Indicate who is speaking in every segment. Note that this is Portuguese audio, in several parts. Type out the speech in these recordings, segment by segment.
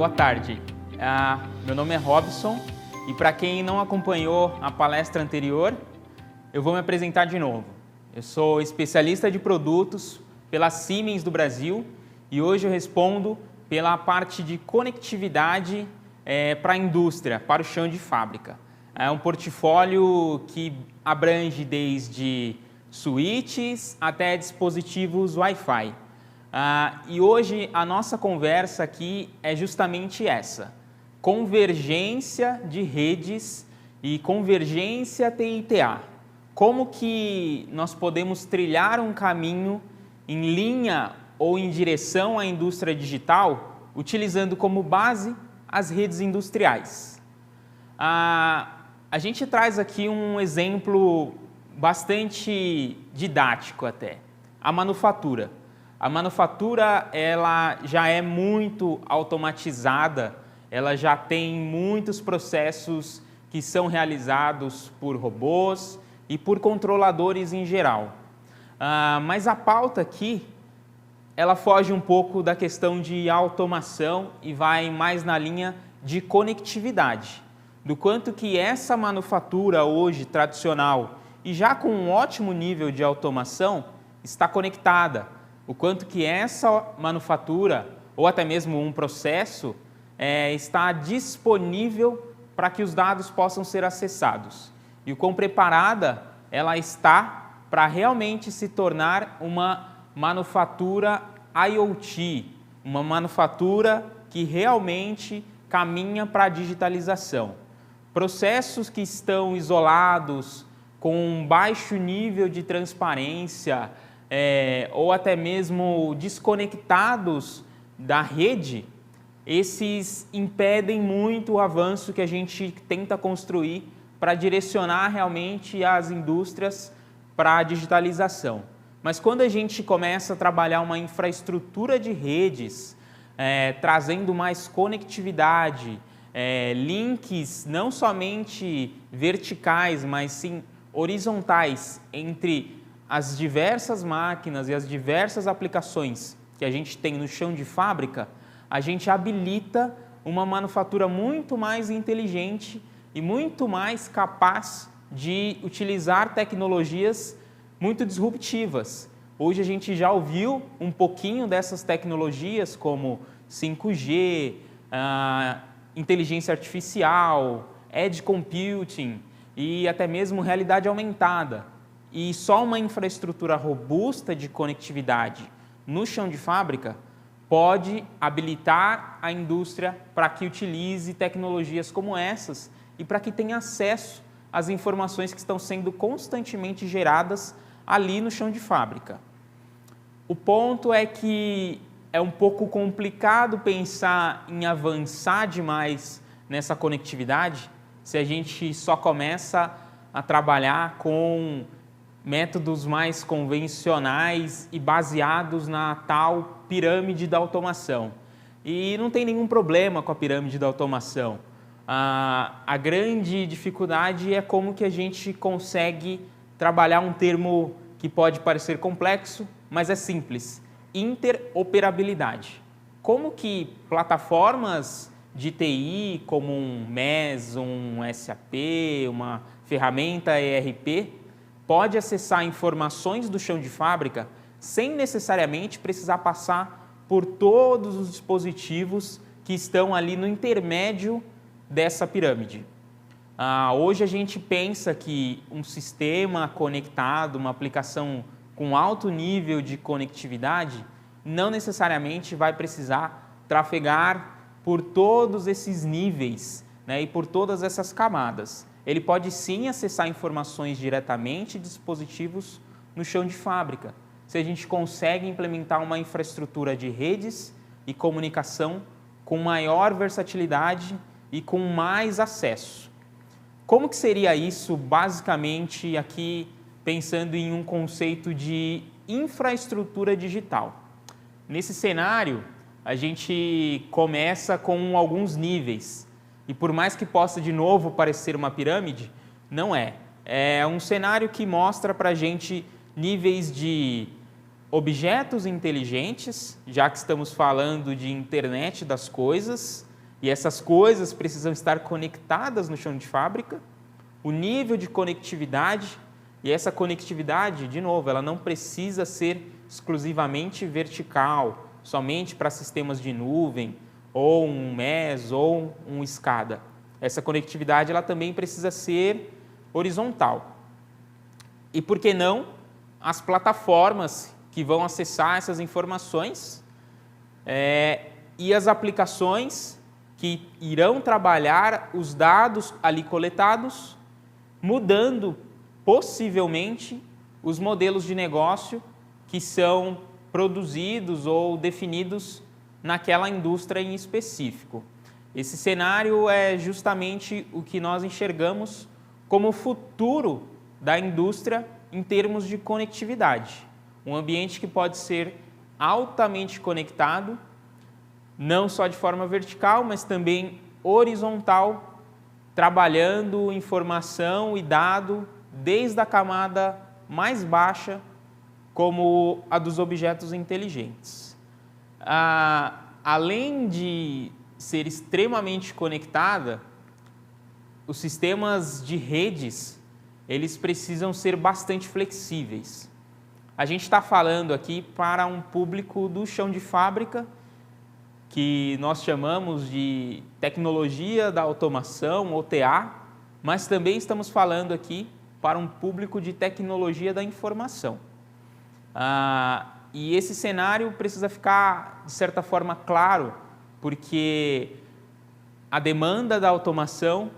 Speaker 1: boa tarde. Meu nome é Robson e para quem não acompanhou a palestra anterior, eu vou me apresentar de novo. Eu sou especialista de produtos pela Siemens do Brasil e hoje eu respondo pela parte de conectividade para a indústria, para o chão de fábrica. É um portfólio que abrange desde switches até dispositivos Wi-Fi. E hoje a nossa conversa aqui é justamente essa: convergência de redes e convergência TI/TA. Como que nós podemos trilhar um caminho em linha ou em direção à indústria digital, utilizando como base as redes industriais. A gente traz aqui um exemplo bastante didático até: a manufatura. A manufatura ela já é muito automatizada, ela já tem muitos processos que são realizados por robôs e por controladores em geral. Mas a pauta aqui, ela foge um pouco da questão de automação e vai mais na linha de conectividade. Do quanto que essa manufatura hoje tradicional e já com um ótimo nível de automação está conectada. O quanto que essa manufatura ou até mesmo um processo está disponível para que os dados possam ser acessados. E o quão preparada ela está para realmente se tornar uma manufatura IoT, uma manufatura que realmente caminha para a digitalização. Processos que estão isolados, com um baixo nível de transparência, ou até mesmo desconectados da rede, esses impedem muito o avanço que a gente tenta construir para direcionar realmente as indústrias para a digitalização. Mas quando a gente começa a trabalhar uma infraestrutura de redes, trazendo mais conectividade, links não somente verticais, mas sim horizontais entre as diversas máquinas e as diversas aplicações que a gente tem no chão de fábrica, a gente habilita uma manufatura muito mais inteligente e muito mais capaz de utilizar tecnologias muito disruptivas. Hoje a gente já ouviu um pouquinho dessas tecnologias como 5G, inteligência artificial, edge computing e até mesmo realidade aumentada. E só uma infraestrutura robusta de conectividade no chão de fábrica pode habilitar a indústria para que utilize tecnologias como essas e para que tenha acesso às informações que estão sendo constantemente geradas ali no chão de fábrica. O ponto é que é um pouco complicado pensar em avançar demais nessa conectividade se a gente só começa a trabalhar com métodos mais convencionais e baseados na tal pirâmide da automação. E não tem nenhum problema com a pirâmide da automação. A grande dificuldade é como que a gente consegue trabalhar um termo que pode parecer complexo, mas é simples: interoperabilidade. Como que plataformas de TI, como um MES, um SAP, uma ferramenta ERP, pode acessar informações do chão de fábrica sem necessariamente precisar passar por todos os dispositivos que estão ali no intermédio dessa pirâmide. Hoje a gente pensa que um sistema conectado, uma aplicação com alto nível de conectividade, não necessariamente vai precisar trafegar por todos esses níveis, né, e por todas essas camadas. Ele pode sim acessar informações diretamente de dispositivos no chão de fábrica, se a gente consegue implementar uma infraestrutura de redes e comunicação com maior versatilidade e com mais acesso. Como que seria isso, basicamente, aqui pensando em um conceito de infraestrutura digital? Nesse cenário, a gente começa com alguns níveis. E por mais que possa de novo parecer uma pirâmide, não é. É um cenário que mostra para a gente níveis de objetos inteligentes, já que estamos falando de internet das coisas, e essas coisas precisam estar conectadas no chão de fábrica, o nível de conectividade, e essa conectividade, de novo, ela não precisa ser exclusivamente vertical, somente para sistemas de nuvem, ou um MES, ou um SCADA. Essa conectividade ela também precisa ser horizontal. E por que não as plataformas que vão acessar essas informações e as aplicações que irão trabalhar os dados ali coletados, mudando possivelmente os modelos de negócio que são produzidos ou definidos naquela indústria em específico. Esse cenário é justamente o que nós enxergamos como o futuro da indústria em termos de conectividade. Um ambiente que pode ser altamente conectado, não só de forma vertical, mas também horizontal, trabalhando informação e dado desde a camada mais baixa, como a dos objetos inteligentes. Além de ser extremamente conectada, os sistemas de redes, eles precisam ser bastante flexíveis. A gente está falando aqui para um público do chão de fábrica, que nós chamamos de tecnologia da automação, OTA, mas também estamos falando aqui para um público de tecnologia da informação. E esse cenário precisa ficar, de certa forma, claro, porque a demanda da automação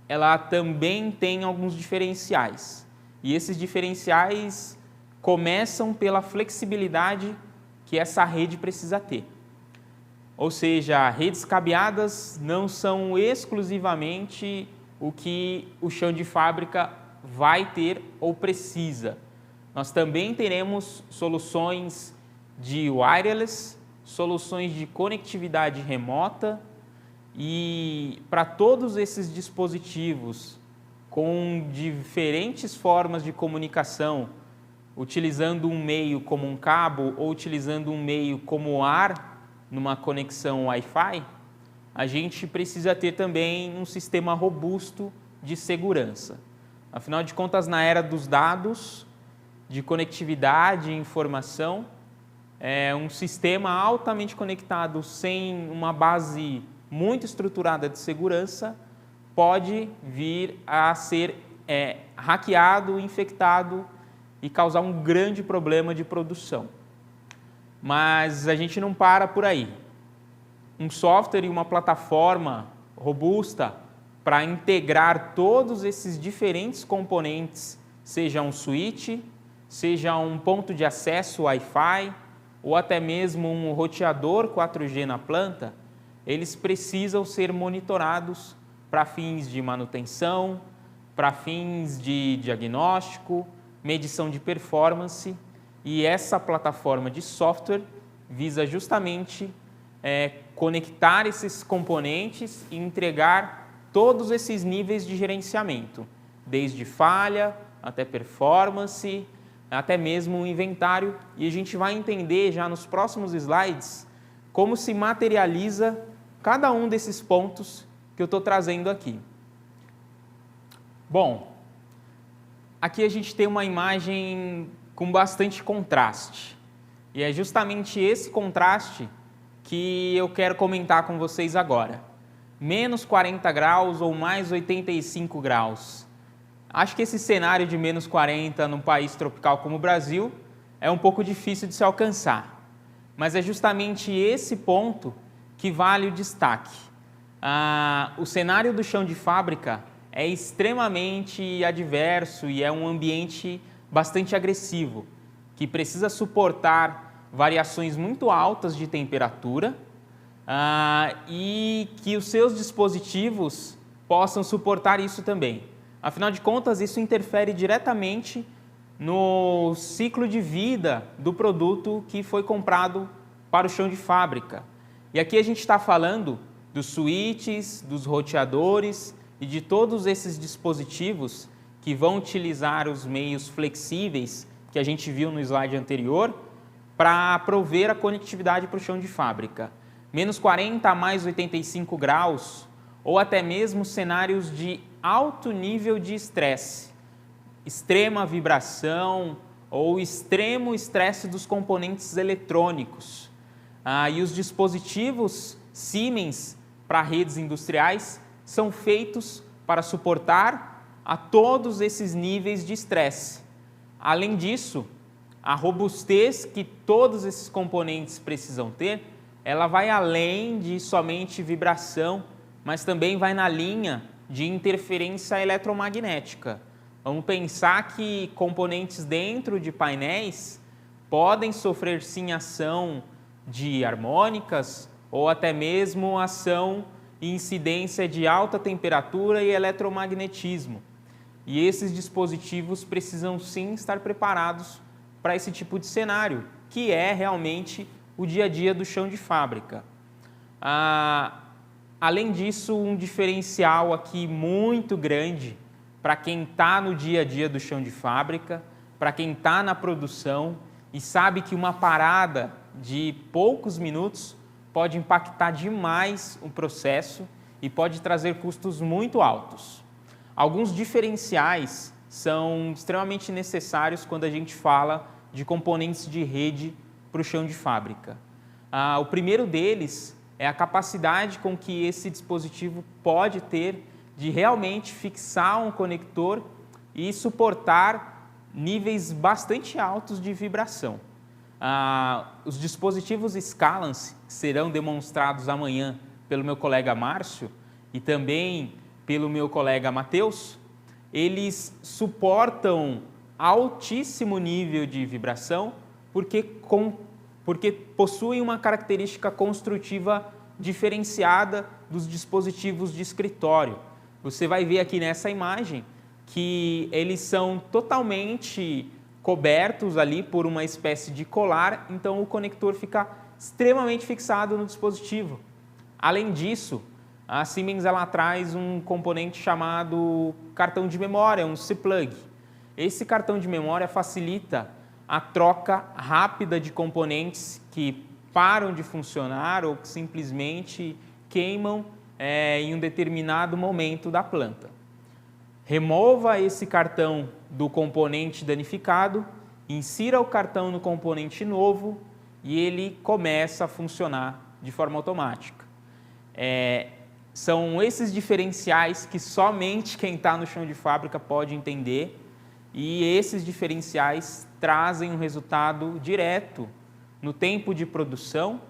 Speaker 1: ela também tem alguns diferenciais. E esses diferenciais começam pela flexibilidade que essa rede precisa ter. Ou seja, redes cabeadas não são exclusivamente o que o chão de fábrica vai ter ou precisa. Nós também teremos soluções de wireless, soluções de conectividade remota, e para todos esses dispositivos com diferentes formas de comunicação, utilizando um meio como um cabo ou utilizando um meio como o ar numa conexão Wi-Fi, a gente precisa ter também um sistema robusto de segurança. Afinal de contas, na era dos dados, de conectividade e informação, um sistema altamente conectado sem uma base muito estruturada de segurança pode vir a ser hackeado, infectado e causar um grande problema de produção. Mas a gente não para por aí. Um software e uma plataforma robusta para integrar todos esses diferentes componentes, seja um switch, seja um ponto de acesso Wi-Fi ou até mesmo um roteador 4G na planta, eles precisam ser monitorados para fins de manutenção, para fins de diagnóstico, medição de performance, e essa plataforma de software visa justamente conectar esses componentes e entregar todos esses níveis de gerenciamento, desde falha até performance, até mesmo o inventário, e a gente vai entender já nos próximos slides como se materializa cada um desses pontos que eu estou trazendo aqui. Bom, aqui a gente tem uma imagem com bastante contraste, e é justamente esse contraste que eu quero comentar com vocês agora. Menos 40 graus ou mais 85 graus. Acho que esse cenário de menos 40 num país tropical como o Brasil é um pouco difícil de se alcançar, mas é justamente esse ponto que vale o destaque. O cenário do chão de fábrica é extremamente adverso e é um ambiente bastante agressivo, que precisa suportar variações muito altas de temperatura e que os seus dispositivos possam suportar isso também. Afinal de contas, isso interfere diretamente no ciclo de vida do produto que foi comprado para o chão de fábrica. E aqui a gente está falando dos switches, dos roteadores e de todos esses dispositivos que vão utilizar os meios flexíveis que a gente viu no slide anterior para prover a conectividade para o chão de fábrica. menos 40 a mais 85 graus, ou até mesmo cenários de alto nível de estresse, extrema vibração ou extremo estresse dos componentes eletrônicos. E os dispositivos Siemens para redes industriais são feitos para suportar a todos esses níveis de estresse. Além disso, a robustez que todos esses componentes precisam ter, ela vai além de somente vibração, mas também vai na linha de interferência eletromagnética. Vamos pensar que componentes dentro de painéis podem sofrer sim ação de harmônicas ou até mesmo ação e incidência de alta temperatura e eletromagnetismo. E esses dispositivos precisam sim estar preparados para esse tipo de cenário, que é realmente o dia a dia do chão de fábrica. Além disso, um diferencial aqui muito grande para quem está no dia a dia do chão de fábrica, para quem está na produção e sabe que uma parada de poucos minutos pode impactar demais o processo e pode trazer custos muito altos. Alguns diferenciais são extremamente necessários quando a gente fala de componentes de rede para o chão de fábrica. O primeiro deles é a capacidade com que esse dispositivo pode ter de realmente fixar um conector e suportar níveis bastante altos de vibração. Os dispositivos Scalance serão demonstrados amanhã pelo meu colega Márcio e também pelo meu colega Matheus. Eles suportam altíssimo nível de vibração porque possuem uma característica construtiva diferenciada dos dispositivos de escritório. Você vai ver aqui nessa imagem que eles são totalmente cobertos ali por uma espécie de colar, então o conector fica extremamente fixado no dispositivo. Além disso, a Siemens ela traz um componente chamado cartão de memória, um C-Plug. Esse cartão de memória facilita a troca rápida de componentes que param de funcionar ou que simplesmente queimam em um determinado momento da planta. Remova esse cartão do componente danificado, insira o cartão no componente novo e ele começa a funcionar de forma automática. São esses diferenciais que somente quem está no chão de fábrica pode entender e esses diferenciais trazem um resultado direto no tempo de produção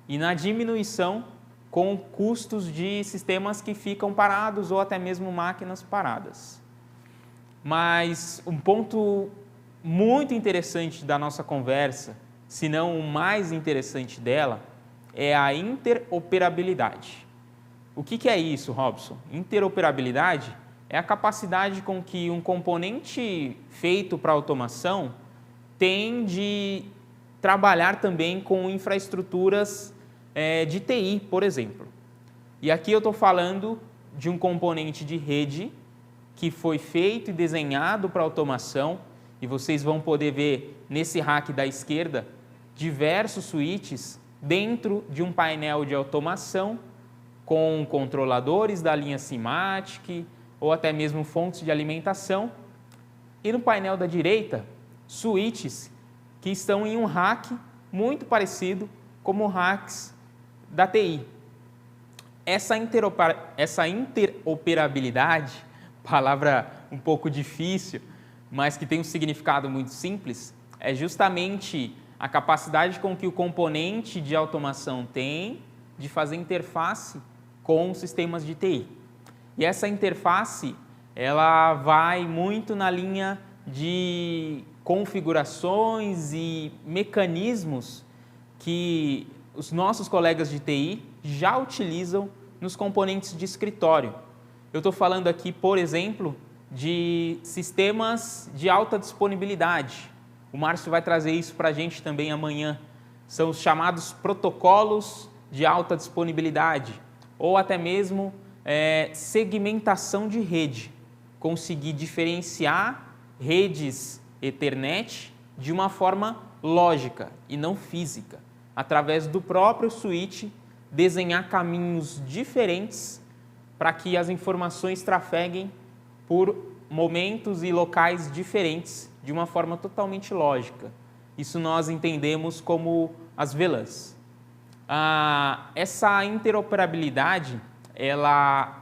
Speaker 1: e na diminuição com custos de sistemas que ficam parados ou até mesmo máquinas paradas. Mas um ponto muito interessante da nossa conversa, se não o mais interessante dela, é a interoperabilidade. O que é isso, Robson? Interoperabilidade é a capacidade com que um componente feito para automação tem de trabalhar também com infraestruturas de TI, por exemplo. E aqui eu estou falando de um componente de rede que foi feito e desenhado para automação, e vocês vão poder ver nesse rack da esquerda diversos switches dentro de um painel de automação com controladores da linha SIMATIC ou até mesmo fontes de alimentação. E no painel da direita, switches que estão em um rack muito parecido como racks da TI. Essa interoperabilidade, palavra um pouco difícil, mas que tem um significado muito simples, é justamente a capacidade com que o componente de automação tem de fazer interface com sistemas de TI. E essa interface, ela vai muito na linha de configurações e mecanismos que os nossos colegas de TI já utilizam nos componentes de escritório. Eu estou falando aqui, por exemplo, de sistemas de alta disponibilidade. O Márcio vai trazer isso para a gente também amanhã. São os chamados protocolos de alta disponibilidade ou até mesmo segmentação de rede. Conseguir diferenciar redes Ethernet de uma forma lógica e não física, através do próprio switch desenhar caminhos diferentes para que as informações trafeguem por momentos e locais diferentes de uma forma totalmente lógica. Isso nós entendemos como as VLANs. Essa interoperabilidade, ela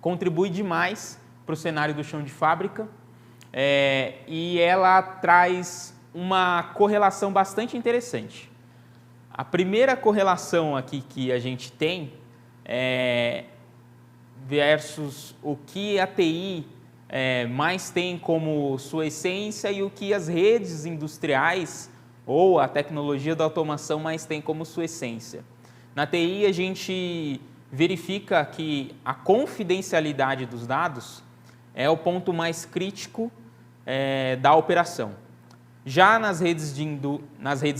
Speaker 1: contribui demais para o cenário do chão de fábrica e ela traz uma correlação bastante interessante. A primeira correlação aqui que a gente tem é versus o que a TI mais tem como sua essência e o que as redes industriais ou a tecnologia da automação mais tem como sua essência. Na TI, a gente verifica que a confidencialidade dos dados é o ponto mais crítico da operação. Já nas redes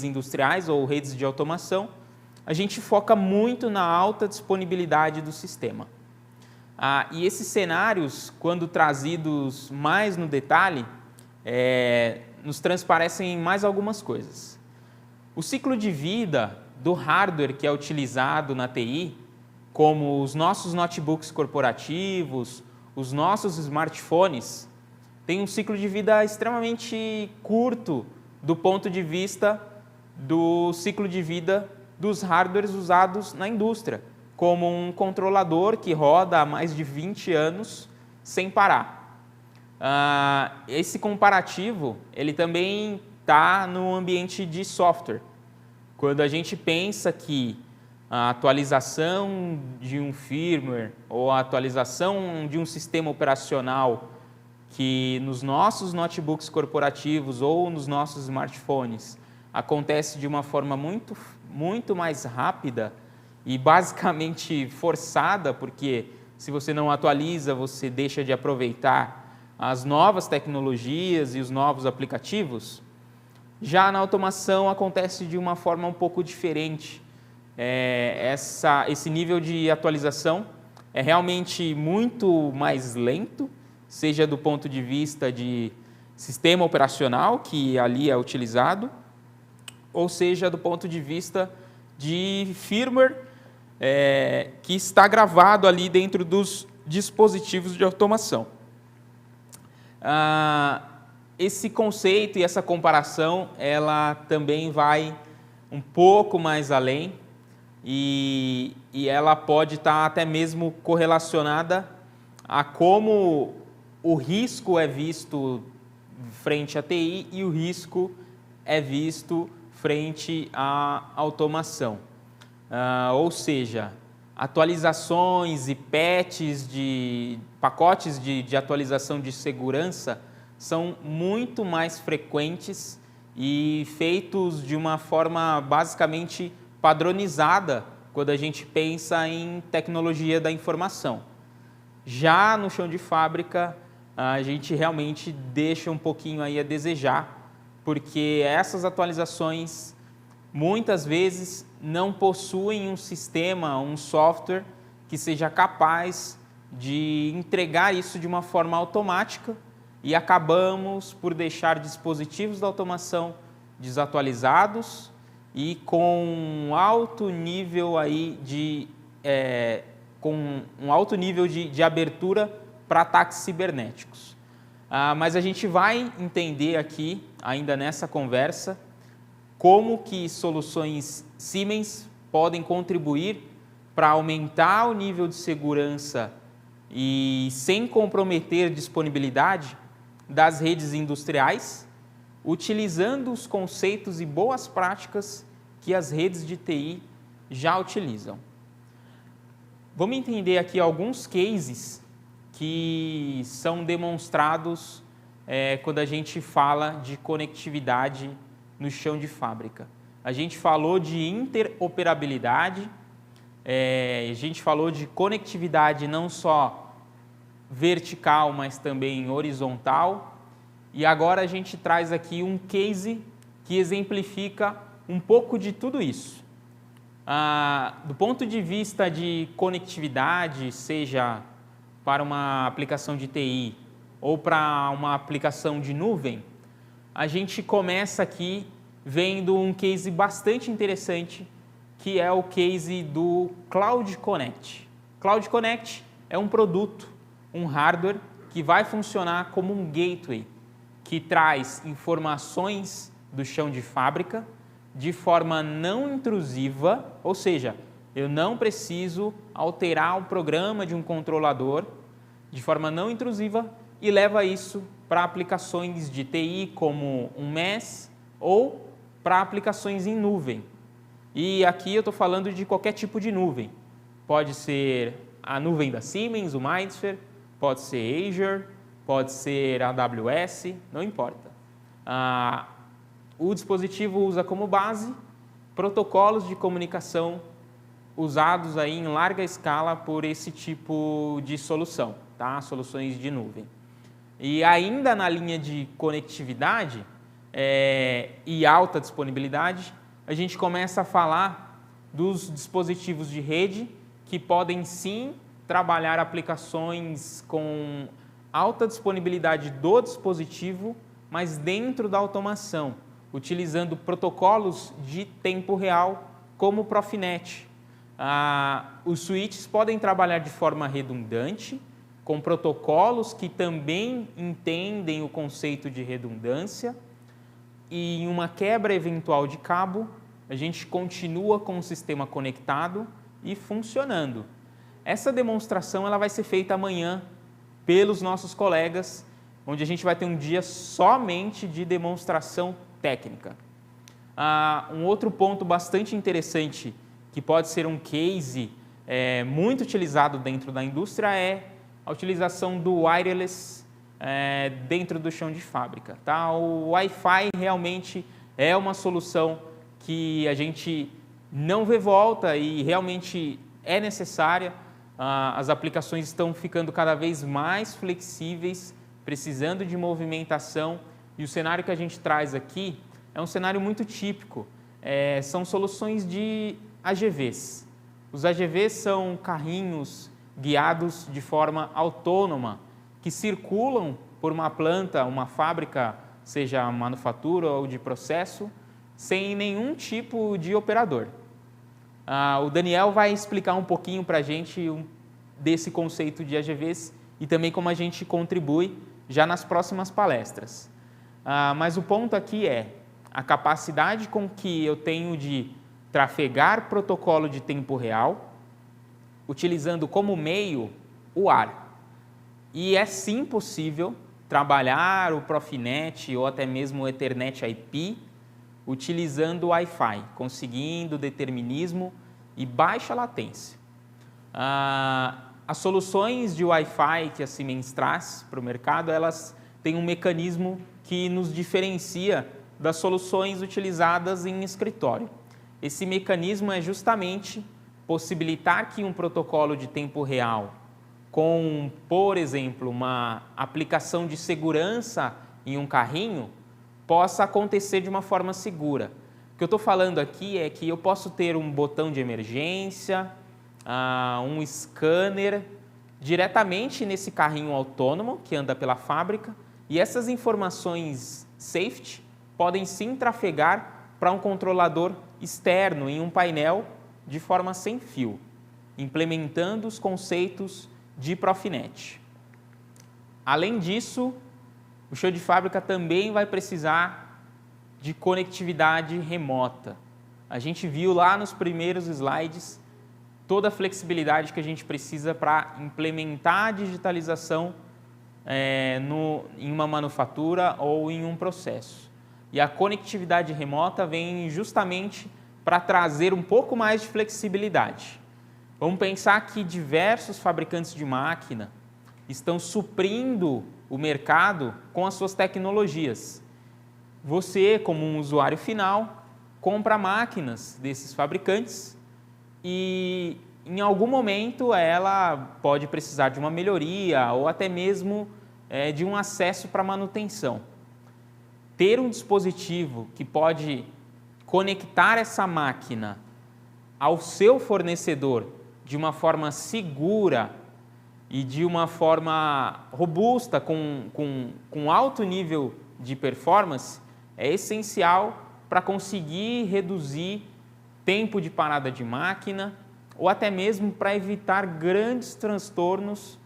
Speaker 1: industriais ou redes de automação, a gente foca muito na alta disponibilidade do sistema. E esses cenários, quando trazidos mais no detalhe, nos transparecem mais algumas coisas. O ciclo de vida do hardware que é utilizado na TI, como os nossos notebooks corporativos, os nossos smartphones, tem um ciclo de vida extremamente curto do ponto de vista do ciclo de vida dos hardwares usados na indústria, como um controlador que roda há mais de 20 anos sem parar. Esse comparativo ele também está no ambiente de software. Quando a gente pensa que a atualização de um firmware ou a atualização de um sistema operacional que nos nossos notebooks corporativos ou nos nossos smartphones acontece de uma forma muito mais rápida e basicamente forçada, porque se você não atualiza, você deixa de aproveitar as novas tecnologias e os novos aplicativos. Já na automação acontece de uma forma um pouco diferente. Esse nível de atualização é realmente muito mais lento, seja do ponto de vista de sistema operacional que ali é utilizado, ou seja do ponto de vista de firmware que está gravado ali dentro dos dispositivos de automação. Esse conceito e essa comparação, ela também vai um pouco mais além e ela pode estar até mesmo correlacionada a como o risco é visto frente à TI e o risco é visto frente à automação. Ou seja, atualizações e patches de pacotes de atualização de segurança são muito mais frequentes e feitos de uma forma basicamente padronizada quando a gente pensa em tecnologia da informação. Já no chão de fábrica, a gente realmente deixa um pouquinho aí a desejar, porque essas atualizações muitas vezes não possuem um sistema, um software que seja capaz de entregar isso de uma forma automática e acabamos por deixar dispositivos da automação desatualizados e com um alto nível aí de abertura para ataques cibernéticos. Mas a gente vai entender aqui, ainda nessa conversa, como que soluções Siemens podem contribuir para aumentar o nível de segurança e sem comprometer disponibilidade das redes industriais, utilizando os conceitos e boas práticas que as redes de TI já utilizam. Vamos entender aqui alguns cases que são demonstrados quando a gente fala de conectividade no chão de fábrica. A gente falou de interoperabilidade, a gente falou de conectividade não só vertical, mas também horizontal. E agora a gente traz aqui um case que exemplifica um pouco de tudo isso. Do ponto de vista de conectividade, seja para uma aplicação de TI ou para uma aplicação de nuvem, a gente começa aqui vendo um case bastante interessante que é o case do Cloud Connect. Cloud Connect é um produto, um hardware que vai funcionar como um gateway, que traz informações do chão de fábrica de forma não intrusiva, ou seja, eu não preciso alterar o programa de um controlador de forma não intrusiva e leva isso para aplicações de TI como um MES ou para aplicações em nuvem. E aqui eu estou falando de qualquer tipo de nuvem. Pode ser a nuvem da Siemens, o MindSphere, pode ser Azure, pode ser AWS, não importa. O dispositivo usa como base protocolos de comunicação usados aí em larga escala por esse tipo de solução, tá? Soluções de nuvem. E ainda na linha de conectividade e alta disponibilidade, a gente começa a falar dos dispositivos de rede que podem sim trabalhar aplicações com alta disponibilidade do dispositivo, mas dentro da automação, utilizando protocolos de tempo real como o Profinet. Os switches podem trabalhar de forma redundante, com protocolos que também entendem o conceito de redundância, e em uma quebra eventual de cabo, a gente continua com o sistema conectado e funcionando. Essa demonstração ela vai ser feita amanhã pelos nossos colegas, onde a gente vai ter um dia somente de demonstração técnica. Um outro ponto bastante interessante, que pode ser um case muito utilizado dentro da indústria, é a utilização do wireless dentro do chão de fábrica. Tá? O Wi-Fi realmente é uma solução que a gente não vê volta e realmente é necessária. As aplicações estão ficando cada vez mais flexíveis, precisando de movimentação, e o cenário que a gente traz aqui é um cenário muito típico. São soluções de AGVs. Os AGVs são carrinhos guiados de forma autônoma, que circulam por uma planta, uma fábrica, seja manufatura ou de processo, sem nenhum tipo de operador. O Daniel vai explicar um pouquinho para a gente desse conceito de AGVs e também como a gente contribui já nas próximas palestras. Mas o ponto aqui é a capacidade com que eu tenho de trafegar protocolo de tempo real, utilizando como meio o ar. E é sim possível trabalhar o Profinet ou até mesmo o Ethernet IP utilizando o Wi-Fi, conseguindo determinismo e baixa latência. As soluções de Wi-Fi que a Siemens traz para o mercado, elas têm um mecanismo que nos diferencia das soluções utilizadas em escritório. Esse mecanismo é justamente possibilitar que um protocolo de tempo real com, por exemplo, uma aplicação de segurança em um carrinho possa acontecer de uma forma segura. O que eu estou falando aqui é que eu posso ter um botão de emergência, um scanner diretamente nesse carrinho autônomo que anda pela fábrica, e essas informações safety podem sim trafegar para um controlador externo em um painel de forma sem fio, implementando os conceitos de Profinet. Além disso, o chão de fábrica também vai precisar de conectividade remota. A gente viu lá nos primeiros slides toda a flexibilidade que a gente precisa para implementar a digitalização em uma manufatura ou em um processo. E a conectividade remota vem justamente para trazer um pouco mais de flexibilidade. Vamos pensar que diversos fabricantes de máquina estão suprindo o mercado com as suas tecnologias. Você, como um usuário final, compra máquinas desses fabricantes e, em algum momento, ela pode precisar de uma melhoria ou até mesmo de um acesso para manutenção. Ter um dispositivo que pode conectar essa máquina ao seu fornecedor de uma forma segura e de uma forma robusta, com alto nível de performance, é essencial para conseguir reduzir tempo de parada de máquina ou até mesmo para evitar grandes transtornos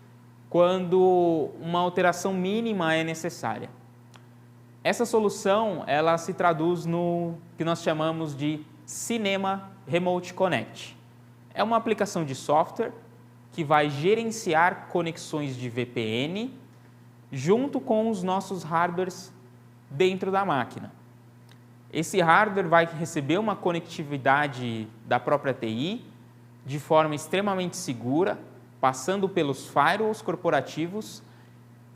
Speaker 1: quando uma alteração mínima é necessária. Essa solução ela se traduz no que nós chamamos de Cinema Remote Connect. É uma aplicação de software que vai gerenciar conexões de VPN junto com os nossos hardwares dentro da máquina. Esse hardware vai receber uma conectividade da própria TI de forma extremamente segura, passando pelos firewalls corporativos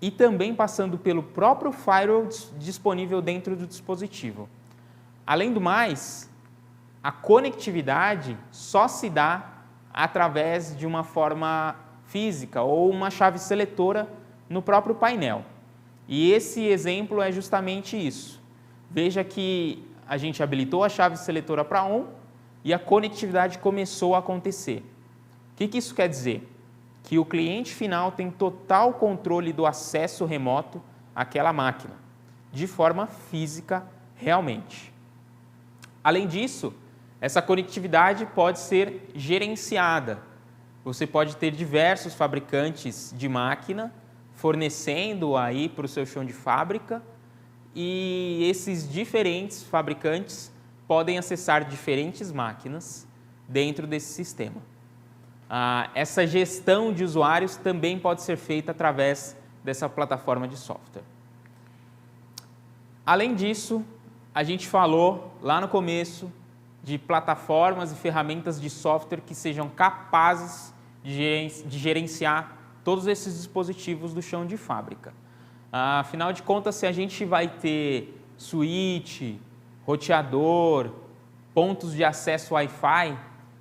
Speaker 1: e também passando pelo próprio firewall disponível dentro do dispositivo. Além do mais, a conectividade só se dá através de uma forma física ou uma chave seletora no próprio painel. E esse exemplo é justamente isso. Veja que a gente habilitou a chave seletora para on e a conectividade começou a acontecer. O que isso quer dizer? Que o cliente final tem total controle do acesso remoto àquela máquina, de forma física realmente. Além disso, essa conectividade pode ser gerenciada. Você pode ter diversos fabricantes de máquina fornecendo aí para o seu chão de fábrica e esses diferentes fabricantes podem acessar diferentes máquinas dentro desse sistema. Essa gestão de usuários também pode ser feita através dessa plataforma de software. Além disso, a gente falou lá no começo de plataformas e ferramentas de software que sejam capazes de gerenciar todos esses dispositivos do chão de fábrica. Afinal de contas, se a gente vai ter switch, roteador, pontos de acesso Wi-Fi,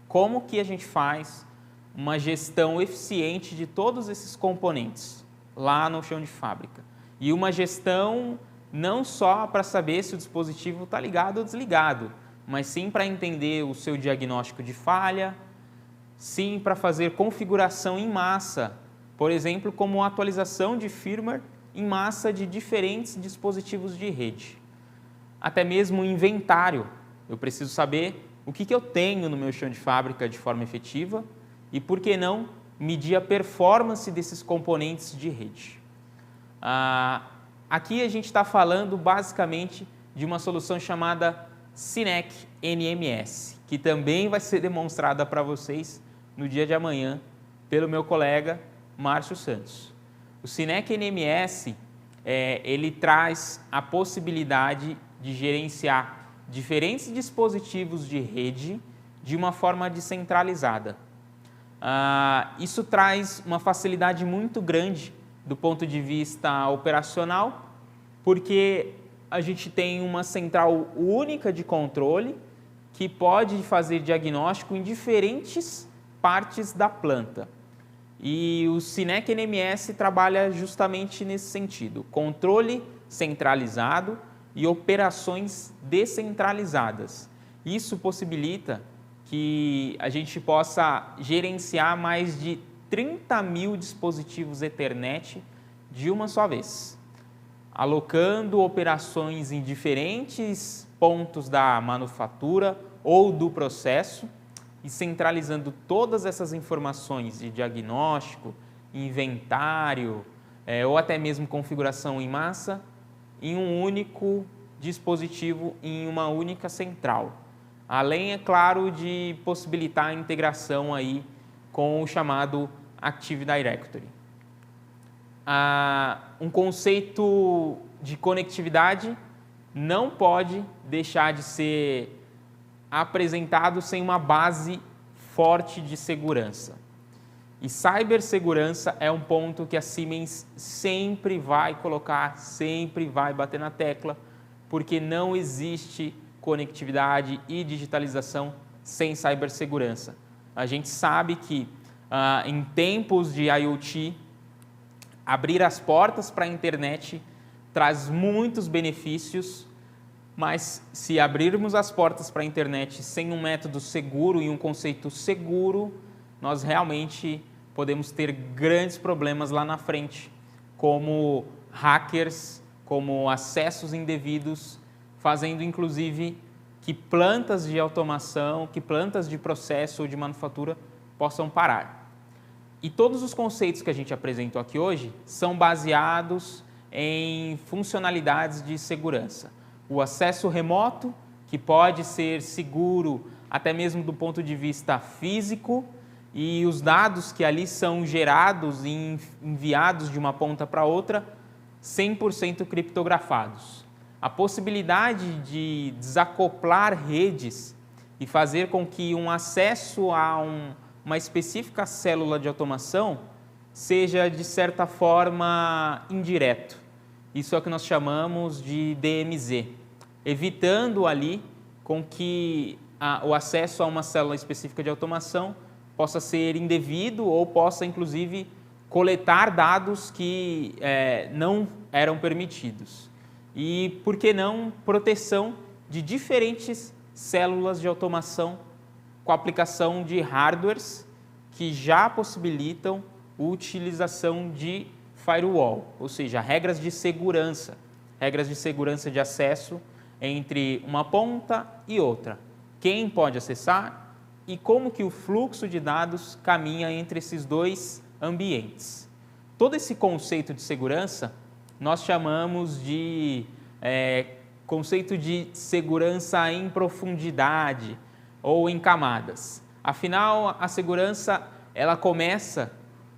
Speaker 1: como que a gente faz uma gestão eficiente de todos esses componentes lá no chão de fábrica? E uma gestão não só para saber se o dispositivo está ligado ou desligado, mas sim para entender o seu diagnóstico de falha, sim para fazer configuração em massa, por exemplo, como atualização de firmware em massa de diferentes dispositivos de rede. Até mesmo inventário. Eu preciso saber o que eu tenho no meu chão de fábrica de forma efetiva e, por que não, medir a performance desses componentes de rede. Aqui a gente está falando basicamente de uma solução chamada Cinec NMS, que também vai ser demonstrada para vocês no dia de amanhã pelo meu colega Márcio Santos. O Cinec NMS ele traz a possibilidade de gerenciar diferentes dispositivos de rede de uma forma descentralizada. Isso traz uma facilidade muito grande do ponto de vista operacional, porque a gente tem uma central única de controle que pode fazer diagnóstico em diferentes partes da planta. E o Cinec NMS trabalha justamente nesse sentido, controle centralizado e operações descentralizadas. Isso possibilita que a gente possa gerenciar mais de 30 mil dispositivos Ethernet de uma só vez, alocando operações em diferentes pontos da manufatura ou do processo e centralizando todas essas informações de diagnóstico, inventário ou até mesmo configuração em massa em um único dispositivo, em uma única central. Além, é claro, de possibilitar a integração aí com o chamado Active Directory. Um conceito de conectividade não pode deixar de ser apresentado sem uma base forte de segurança. E cibersegurança é um ponto que a Siemens sempre vai colocar, sempre vai bater na tecla, porque não existe conectividade e digitalização sem cibersegurança. A gente sabe que em tempos de IoT, abrir as portas para a internet traz muitos benefícios, mas se abrirmos as portas para a internet sem um método seguro e um conceito seguro, nós realmente podemos ter grandes problemas lá na frente, como hackers, como acessos indevidos, fazendo inclusive que plantas de automação, que plantas de processo ou de manufatura possam parar. E todos os conceitos que a gente apresentou aqui hoje são baseados em funcionalidades de segurança. O acesso remoto, que pode ser seguro até mesmo do ponto de vista físico, e os dados que ali são gerados e enviados de uma ponta para outra, 100% criptografados. A possibilidade de desacoplar redes e fazer com que um acesso a uma específica célula de automação seja, de certa forma, indireto. Isso é o que nós chamamos de DMZ, evitando ali com que o acesso a uma célula específica de automação possa ser indevido ou possa, inclusive, coletar dados que não eram permitidos. E, por que não, proteção de diferentes células de automação com a aplicação de hardwares que já possibilitam a utilização de firewall, ou seja, regras de segurança de acesso entre uma ponta e outra. Quem pode acessar e como que o fluxo de dados caminha entre esses dois ambientes. Todo esse conceito de segurança nós chamamos de conceito de segurança em profundidade ou em camadas. Afinal, a segurança ela começa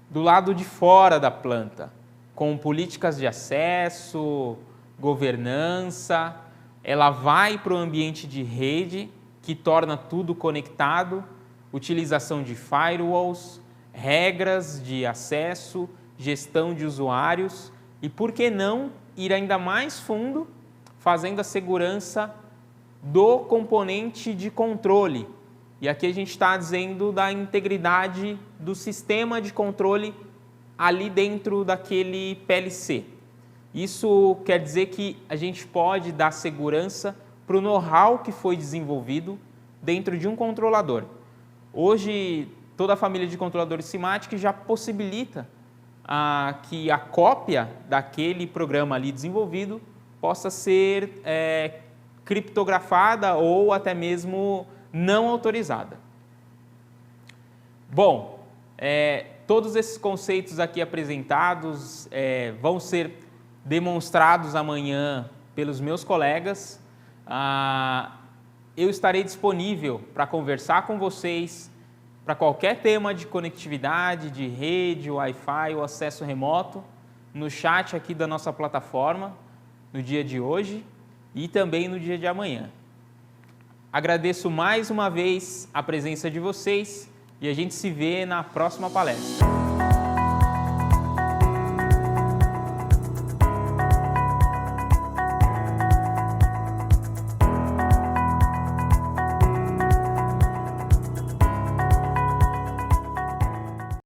Speaker 1: do lado de fora da planta, com políticas de acesso, governança, ela vai para o ambiente de rede, que torna tudo conectado, utilização de firewalls, regras de acesso, gestão de usuários e, por que não, ir ainda mais fundo, fazendo a segurança do componente de controle. E aqui a gente está dizendo da integridade do sistema de controle ali dentro daquele PLC. Isso quer dizer que a gente pode dar segurança para o know-how que foi desenvolvido dentro de um controlador. Hoje, toda a família de controladores Simatic já possibilita que a cópia daquele programa ali desenvolvido possa ser criptografada ou até mesmo não autorizada. Bom, todos esses conceitos aqui apresentados vão ser demonstrados amanhã pelos meus colegas. Eu estarei disponível para conversar com vocês para qualquer tema de conectividade, de rede, Wi-Fi ou acesso remoto, no chat aqui da nossa plataforma, no dia de hoje e também no dia de amanhã. Agradeço mais uma vez a presença de vocês e a gente se vê na próxima palestra.